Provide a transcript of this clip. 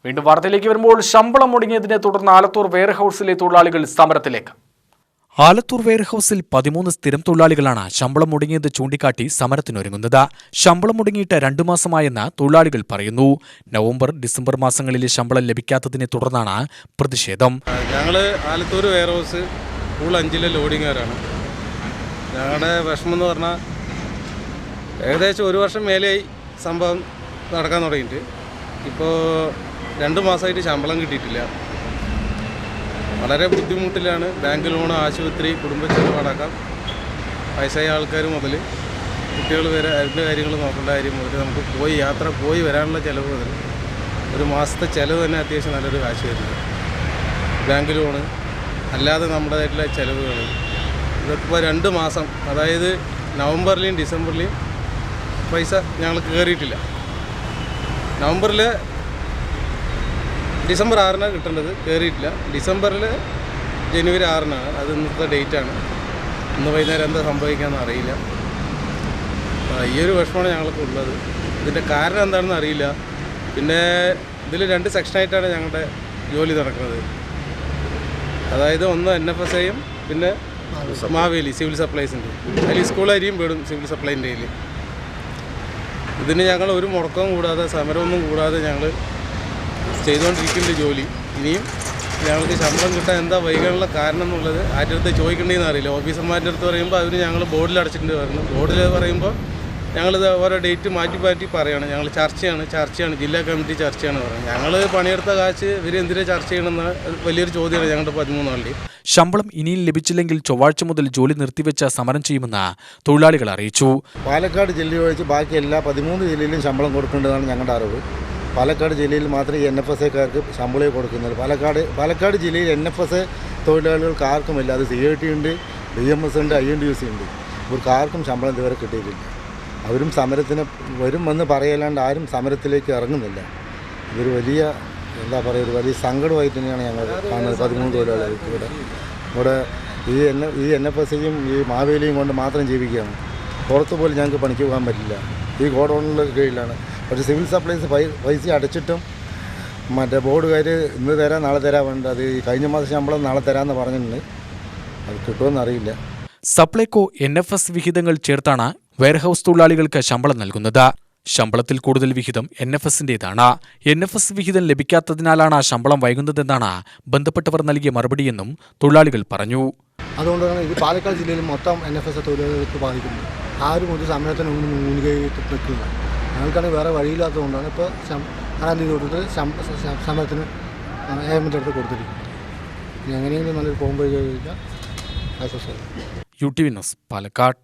വീണ്ടും വാർത്തയിലേക്ക് വരുമ്പോൾ ശമ്പളം മുടങ്ങിയതിനെ തുടർന്ന് ആലത്തൂർ വെയർഹൌസിലെ തൊഴിലാളികൾ സമരത്തിലേക്ക്. ആലത്തൂർ വെയർഹൌസിൽ 13 സ്ഥിരം തൊഴിലാളികളാണ് ശമ്പളം മുടങ്ങിയത് ചൂണ്ടിക്കാട്ടി സമരത്തിനൊരുങ്ങുന്നത്. ശമ്പളം മുടങ്ങിയിട്ട് 2 മാസമായെന്ന് തൊഴിലാളികൾ പറയുന്നു. നവംബർ, ഡിസംബർ മാസങ്ങളിലെ ശമ്പളം ലഭിക്കാത്തതിനെ തുടർന്നാണ് പ്രതിഷേധം. ഞങ്ങൾ ആലത്തൂർ വെയർഹൌസ് സ്കൂൾ 5-ലെ ലോഡിങ്ങുകാരാണ്. ഞങ്ങളുടെ വിഷമം എന്ന് പറഞ്ഞാൽ ഏകദേശം 1 വർഷം മേലെയായി സംഭവം നടക്കാൻ തുടങ്ങിയിട്ട്. ഇപ്പോൾ 2 മാസമായിട്ട് ശമ്പളം കിട്ടിയിട്ടില്ല. വളരെ ബുദ്ധിമുട്ടിലാണ്. ബാങ്ക് ലോൺ, ആശുപത്രി, കുടുംബച്ചെലവ് അടക്കം വയസ്സായ ആൾക്കാർ മുതൽ കുട്ടികൾ വരെ അതിൻ്റെ കാര്യങ്ങൾ നോക്കേണ്ട കാര്യം മുതൽ നമുക്ക് യാത്ര പോയി വരാനുള്ള ചിലവ് മുതൽ 1 മാസത്തെ ചിലവ് തന്നെ അത്യാവശ്യം നല്ലൊരു കാശ് വരുന്നത്. ബാങ്ക് ലോണ് അല്ലാതെ നമ്മുടേതായിട്ടുള്ള ചിലവുകൾ ഇതൊക്കെ 2 മാസം, അതായത് നവംബറിലെയും ഡിസംബറിലെയും പൈസ ഞങ്ങൾ കയറിയിട്ടില്ല. ഡിസംബർ 6-നാണ് കിട്ടേണ്ടത്, കയറിയിട്ടില്ല. ഡിസംബറിൽ ജനുവരി 6-നാണ്, അത് ഇന്നത്തെ ഡേറ്റാണ്. ഇന്ന് വൈകുന്നേരം എന്താ സംഭവിക്കാമെന്ന് അറിയില്ല. ഈ ഒരു വിഷമമാണ് ഞങ്ങൾക്ക് ഉള്ളത്. ഇതിൻ്റെ കാരണം എന്താണെന്ന് അറിയില്ല. പിന്നെ ഇതിൽ 2 സെക്ഷനായിട്ടാണ് ഞങ്ങളുടെ ജോലി നടക്കുന്നത്. അതായത് ഒന്ന് NFSAയും പിന്നെ മാവേലി സിവിൽ സപ്ലൈസിൻ്റെ. അതിൽ സ്കൂൾ അരിയും പെടും സിവിൽ സപ്ലൈൻ്റെ കയ്യിൽ. ഇതിന് ഞങ്ങൾ ഒരു മുടക്കവും കൂടാതെ, സമരമൊന്നും കൂടാതെ ഞങ്ങൾ ചെയ്തുകൊണ്ടിരിക്കേണ്ട ജോലി. ഇനിയും ഞങ്ങൾക്ക് ശമ്പളം കിട്ടാൻ എന്താ വൈകാനുള്ള കാരണം എന്നുള്ളത് ആരുടെ അടുത്ത് ചോദിക്കേണ്ടതെന്ന് അറിയില്ല. ഓഫീസർമാരുടെ അടുത്ത് പറയുമ്പോൾ അവർ ഞങ്ങൾ ബോർഡിൽ അടച്ചിട്ടുണ്ട് പറഞ്ഞു. ബോർഡിൽ പറയുമ്പോൾ ഞങ്ങളിത് ഓരോ ഡേറ്റ് മാറ്റി പറയുകയാണ്. ഞങ്ങൾ ചർച്ചയാണ് ജില്ലാ കമ്മിറ്റി ചർച്ചയാണ് പറയുന്നത്. ഞങ്ങൾ പണിയെടുത്ത കാശ് ഇവർ എന്തിനാ ചർച്ച ചെയ്യണമെന്ന് വലിയൊരു ചോദ്യമാണ് ഞങ്ങളുടെ 13 ആളുടെ. ശമ്പളം ഇനിയും ലഭിച്ചില്ലെങ്കിൽ ചൊവ്വാഴ്ച മുതൽ ജോലി നിർത്തിവെച്ച് സമരം ചെയ്യുമെന്ന് തൊഴിലാളികൾ അറിയിച്ചു. പാലക്കാട് ജില്ല ഒഴിച്ച് ബാക്കി എല്ലാ 13 ജില്ലയിലും ശമ്പളം കൊടുക്കേണ്ടതാണ് ഞങ്ങളുടെ അറിവ്. പാലക്കാട് ജില്ലയിൽ മാത്രമേ ഈ NFSAക്കാർക്ക് ശമ്പളം കൊടുക്കുന്നത്. പാലക്കാട് ജില്ലയിൽ NFSA തൊഴിലാളികൾക്ക് ആർക്കുമില്ല. അത് CIT ഉണ്ട്, BMS ഉണ്ട്, INTUC ഉണ്ട്. ഇവർക്ക് ആർക്കും ശമ്പളം ഇതുവരെ കിട്ടിയിട്ടില്ല. അവരും സമരത്തിന് വരുമെന്ന് പറയല്ലാണ്ട് ആരും സമരത്തിലേക്ക് ഇറങ്ങുന്നില്ല. ഇതൊരു വലിയ ഒരു വലിയ സങ്കടമായിട്ട് തന്നെയാണ് ഞങ്ങൾ കാണുന്നത്. 13 തൊഴിലാളികൾക്ക് ഇവിടെ ഈ NFSAയും ഈ മാവേലിയും കൊണ്ട് മാത്രം ജീവിക്കുകയാണ്. പുറത്ത് പോലും ഞങ്ങൾക്ക് പണിക്ക് പോകാൻ പറ്റില്ല. ഈ ഗോഡൗണിൻ്റെ കീഴിലാണ്. പക്ഷേ സിവിൽ സപ്ലൈസ് പൈസ അടച്ചിട്ടും മറ്റേ ബോർഡുകാർ ഇന്ന് തരാം നാളെ തരാൻ വേണ്ട. അത് ഈ കഴിഞ്ഞ മാസം ശമ്പളം നാളെ തരാമെന്ന് പറഞ്ഞിട്ടുണ്ട്. അത് കിട്ടുമെന്നറിയില്ല. സപ്ലൈകോ NFS വിഹിതങ്ങൾ ചേർത്താണ് വെയർഹൌസ് തൊഴിലാളികൾക്ക് ശമ്പളം നൽകുന്നത്. ശമ്പളത്തിൽ കൂടുതൽ വിഹിതം NFSന്റേതാണ്. NFS വിഹിതം ലഭിക്കാത്തതിനാലാണ് ശമ്പളം വൈകുന്നതെന്നാണ് ബന്ധപ്പെട്ടവർ നൽകിയ മറുപടിയെന്നും തൊഴിലാളികൾ പറഞ്ഞു. അതുകൊണ്ടാണ് ഇത് പാലക്കാട് ജില്ലയിൽ മൊത്തം NFS തൊഴിലാളികൾക്ക് ബാധിക്കുന്നത്. ആരും ഒരു സമരത്തിന് മുൻകൈയിട്ട് നിൽക്കില്ല. ഞങ്ങൾക്കാണെങ്കിൽ വേറെ വഴിയില്ലാത്തതുകൊണ്ടാണ് ഇപ്പോൾ 6-ാം തീയതി തൊട്ടിട്ട് സമരത്തിന് ഏമെൻ്റെ അടുത്ത് കൊടുത്തിരിക്കുന്നത്. ഇനി എങ്ങനെയെങ്കിലും നല്ലൊരു പോകുമ്പോൾ കഴിഞ്ഞാൽ ആശ്വാസമായി. UTV news, Palakkad.